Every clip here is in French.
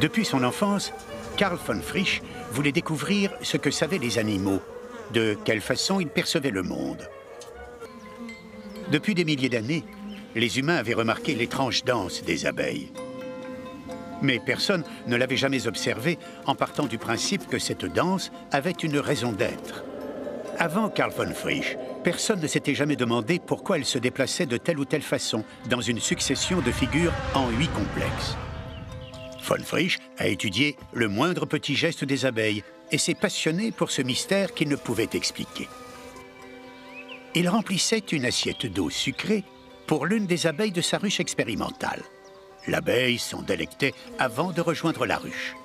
Depuis son enfance, Karl von Frisch voulait découvrir ce que savaient les animaux, de quelle façon ils percevaient le monde. Depuis des milliers d'années, les humains avaient remarqué l'étrange danse des abeilles. Mais personne ne l'avait jamais observée en partant du principe que cette danse avait une raison d'être. Avant Karl von Frisch, personne ne s'était jamais demandé pourquoi elle se déplaçait de telle ou telle façon dans une succession de figures en 8 complexes. Von Frisch a étudié le moindre petit geste des abeilles et s'est passionné pour ce mystère qu'il ne pouvait expliquer. Il remplissait une assiette d'eau sucrée pour l'une des abeilles de sa ruche expérimentale. L'abeille s'en délectait avant de rejoindre la ruche.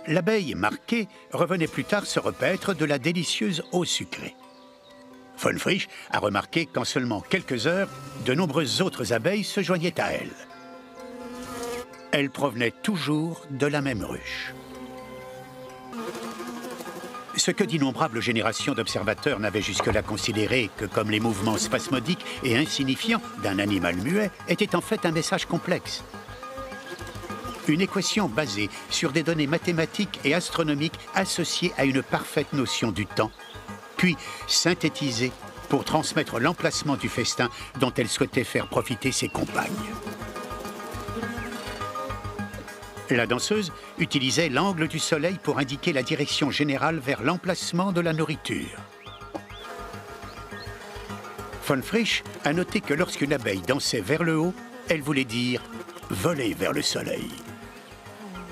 L'abeille marquée revenait plus tard se repaître de la délicieuse eau sucrée. Von Frisch a remarqué qu'en seulement quelques heures, de nombreuses autres abeilles se joignaient à elle. Elles provenaient toujours de la même ruche. Ce que d'innombrables générations d'observateurs n'avaient jusque-là considéré que comme les mouvements spasmodiques et insignifiants d'un animal muet était en fait un message complexe. Une équation basée sur des données mathématiques et astronomiques associées à une parfaite notion du temps, puis synthétisée pour transmettre l'emplacement du festin dont elle souhaitait faire profiter ses compagnes. La danseuse utilisait l'angle du soleil pour indiquer la direction générale vers l'emplacement de la nourriture. Von Frisch a noté que lorsqu'une abeille dansait vers le haut, elle voulait dire « voler vers le soleil ».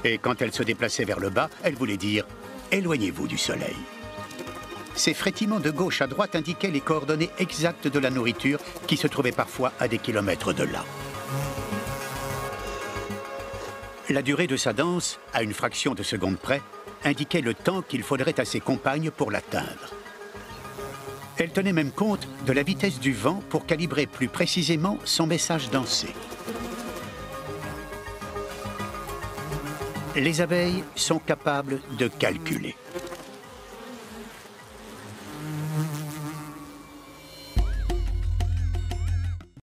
Et quand elle se déplaçait vers le bas, elle voulait dire « éloignez-vous du soleil ». Ces frétillements de gauche à droite indiquaient les coordonnées exactes de la nourriture qui se trouvait parfois à des kilomètres de là. La durée de sa danse, à une fraction de seconde près, indiquait le temps qu'il faudrait à ses compagnes pour l'atteindre. Elle tenait même compte de la vitesse du vent pour calibrer plus précisément son message dansé. Les abeilles sont capables de calculer.